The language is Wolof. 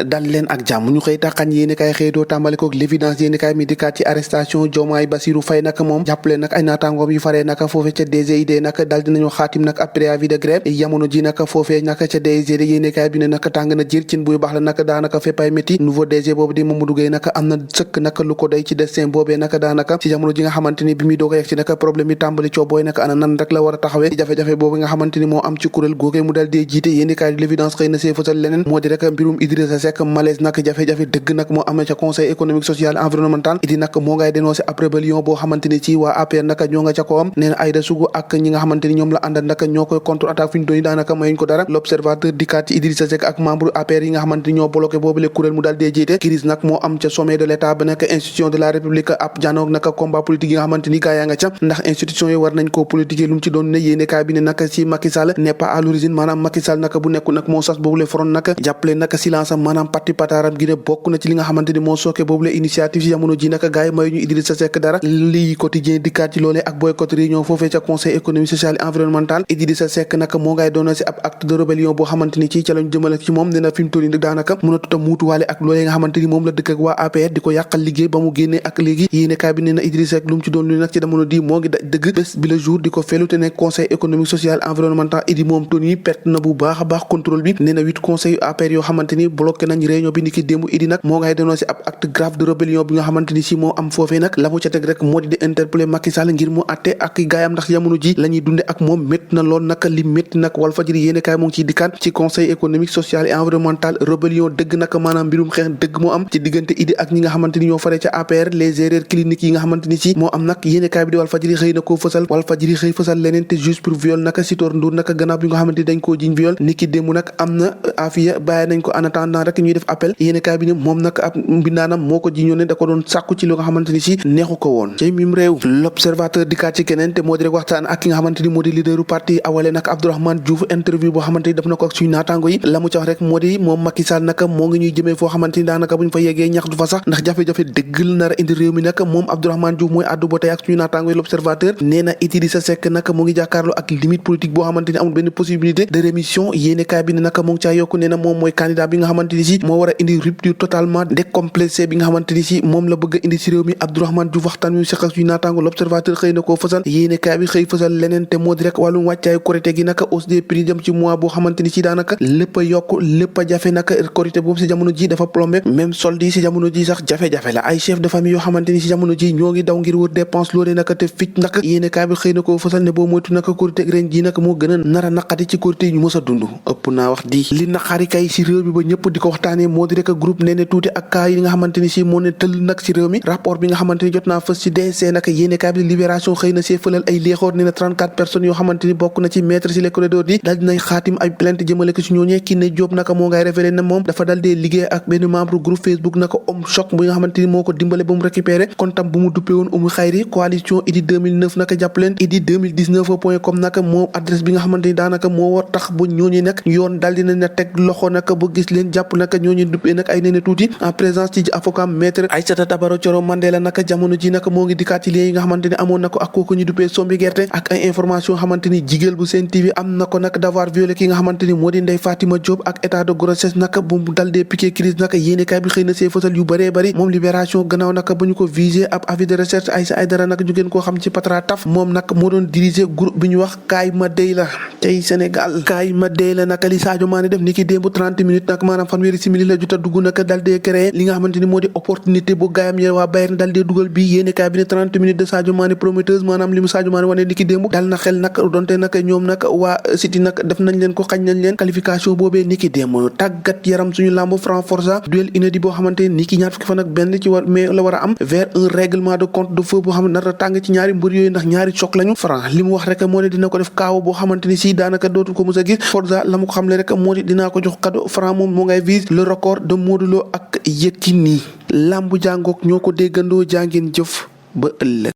dal leen ak jàmm ñu xëy taxañ yéeni kaay xëy doo tàmbali koog l'évidence yéeni kaay mi dikkaat ci arrestation Diomaye Bassirou Faye nag moom jàppale nag ay naataangoom yu faree nag foofee ca DGID nag dal dinañu xaatim nag ab préavis de grève jamono ji nag foofee nag ca DGID yéeni kaay bi ne nag tàng na jër cin buy baax la nag daanaka fépp ay métti nouveau DG boobu di Mamadou Gueye nag am na sëkk nag lu ko day ci destin boobee nag daanaka ci jamono ji nga xamante ni bi muy doog a yegg ci nag problème yi tàmbali coobooy nag ana nan rek la war a taxawee ci jafe-jafe boobu nga xamante ni moo am ci kuréel googee mu dal dee jiite yéeni kaay l'évidence xëy na see fësal leneen moo di rek mbirum Idrissa Seck malaise nag jafe-jafe dëgg nag moo amee ca conseil économique social environnemental idi nag moo ngay dénoncé ab rébellion boo xamante ni ci waa APR nag ñoo nga ca kawam nee na Aïda Sougou ak ñi nga xamante ni ñoom la àndal nag ñoo koy contre attaque fi ñu doon daanaka mayuñ ko dara l'observateur dikkaat ci Idrissa Seck ak membre APR yi nga xamante ni ñoo bloqué boobu le kuréel mu daal dee jiite crise nag moo am ca sommet de l'état ba nekk institution de la république ab janoog nag combat politique yi nga xamante ni gaa yaa nga ca ndax institution yi war nañ koo politique lu mu ci doon ne yéene kaay bi ne nag ci Macky Sall n'est pas à l'origine maanaam Macky Sall nag bu nekku nag moo sas boobu le front nag jàppale nag silence am maanaam parti pataaram gi ne bokk na ci li nga xamante ni moo sooke boobu la initiative ci jamono ji nag gars yi mayu ñu Idrissa Seck dara lii quotidien dikkaat ci loolee ak boycott réunion foofee ca conseil économique social et environnemental Idrissa Seck nag moo ngay doon si ab acte de rébellion boo xamante ni ci ca lañ jëmale ci moom nee na fi mu toll nii daanaka mën a tuta muutuwaale ak loolee nga xamante ni moom la dëkk ak waa APR di ko yàqal liggéey ba mu génnee ak léegi yéene kaay bi nee na Idrissa Seck lu mu ci doon lu nag ci jamono di moo ngi dëgg bés bi le jour di ko felu te ne conseil économique social environnemental idi moom toll nii perte na bu baax a baax contrôle bi nee na 8 conseil APR yoo xamante ni bloqué nañ réunion bi ni ki démb idi nag moo ngay dénoncé ab acte grave de rébellion bi nga xamante ni si moo am foofee nag la mu ca teg rek moo di interpeller Macky Sall ngir mu atte ak gaayam ndax jamono ji la ñuy dunde ak moom métti na lool nag li métti nag Walfadjri yéene kaay moo ngi ciy dikkaan ci conseil économique social et environnemental rébellion dëgg nag maanaam mbirum xeex dëgg moo am ci diggante idi ak ñi nga xamante ni ñoo faree ca APR les erreurs cliniques yi nga xamante ni si moo am nag yéene kaay bi di Walfadjri xëy na koo fësal Walfadjri xëy fësal leneen te juge pour viol nag Sitor Ndour nag gannaaw bi nga xamante ni dañ koo jiñ viol ni ki démb nag am na afiya bàyyi nañ ko en attendant rek ñuy def appel yéene kaay bi ne moom nag ab mbindaanam moo ko jiñoon ne da ko doon sàkku ci lu nga xamante ni si neexu ko woon ci mim réew l'observateur dikkaat ci keneen te moo di rek waxtaan ak ki nga xamante ni moo di leaderu parti awale nag Abdourahmane Diouf interview boo xamante ni def na ko ak suñu naataango yi la mu ci wax rek moo di moom Macky Sall nag moo ngi ñuy jëmee foo xamante ni daanaka buñ fa yeggee ñax du fa sax ndax jafe-jafe dëgg la nar a indi réew mi nag moom Abdourahmane Diouf mooy addu ba tey ak suñu naataango yi l'observateur nee na Idrissa Seck nag mu ngi jàkkaarloo ak limite politique boo xamante ni amul benn possibilité de rémission yéene kaay bi ne nag mu ngi caa yokku nee na moom mooy candidat bi nga xamante ni si moo war a indi rupture totalement décomplexé bi nga xamante ni si moom la bëgg a indi si réew mi Abdourahmane Diouf waxtaan wi seq ak suñu naataango l'observateur xëy na koo fësal yéene kaay bi xëy fësal leneen te moo di rek wàllum wàccaayu korité gi nag hausse des prix jëm ci mois boo xamante ni si daanaka lépp a yokk lépp a jafe nag korité boobu si jamono ji dafa plombé même solde yi si jamono ji sax jafe-jafe la ay chef de famille yoo xamante ni si jamono ji ñoo ngi daw ngir wër dépense loolee nag te ficc nag yéene kaay bi xëy na koo fësal ne boo moytu nag korité ren ji nag moo gën a nar a naqati ci korité yi ñu mës a dund ëpp naa wax di li naqari kay si réew mi ba ñëpp di ko waxtaanee moo di rek groupe nee ne tuuti ak cas yi nga xamante ni si moo ne tëll nag si réew mi rapport bi nga xamante ni jot naa fës si DSC nag yéene kaay bi libération xëy na see fëlal ay léexoor nee na 34 personnes yoo xamante ni bokk na ci maître si les corridors yi daal dinañ xaatim ay plainte jëmale ko si ñooñee ki ne Diop naka moo ngay révélé ne moom dafa dal dee liggéey ak benn membre groupe Facebook naka homme choc bi nga xamante ni moo ko dimbale ba mu récupéré kontam bu mu duppee woon Umu Xayri coalition Idy 2009 naka jàppaleen Idy 2019.com naka moo adresse bi nga xamante ni daanaka moo war tax ba ñooñu nag yoon daal dina na teg loxo naka ba gis leen jàpp naka ñooñu duppee nag ay nene tuuti en présence ci avocat maître Aïssata Tabaro Thioro Mandela naka jamono ji naka moo ngi dikkaat ci lien yi nga xamante ni amoon na ko ak kooku ñu duppee sombi gerte ak ay information xamante ni jigéel bu Sen TV am na ko nag d'avoir violé ki nga xamante ni moo di Ndeye Fatima Diop ak état de grossesse naka bu mu dal dee piqué crise naka yéene kaay bi xëy na see fësal yu bëree bëri moom libération gannaaw naka ba ñu ko visé ab avis de recherche Aïssa Aïdara naka ñu gën koo xam ci Patra Taf moom nag moo doon diriger groupe bi ñu wax kaay ma dey la tey Sénégal kaay ma dey la naka li Sadio Mané def ni ki démb 30 minutes nag maanaam fanweeri simili la jot a dugg naka dal dee créé li nga xamante ni moo di opportunité bu gaayam yee waa Bayern dal dee dugal bi yéene kaay bi ne 30 minutes de Sadio Mané prometteuse maanaam li mu Sadio Mané wane ni ki démb dal na xel nag donte nag ñoom nag waa City nag def nañ leen ko xañ nañ leen qualification boobee ni ki démb tàggat yaram suñu lamb Franc Forza duel inédit boo xamante ni ki ñaar fukki fan ak benn ci war mais la war a am vers un règlement de compte de feu boo xam ne nar a tàng ci ñaari mbër yooyu ndax ñaari choc lañu Franc li mu wax rek moo ne dina ko def kaaw boo xamante ni si daanaka dootu ko mës a gis Forza la mu ko xamle rek moo di dinaa ko jox cadeau Franc moom moo ngay vise le record de Modou Lo ak Yékini lambu jàngook ñoo ko déggandoo jàngeen jëf ba ëllëg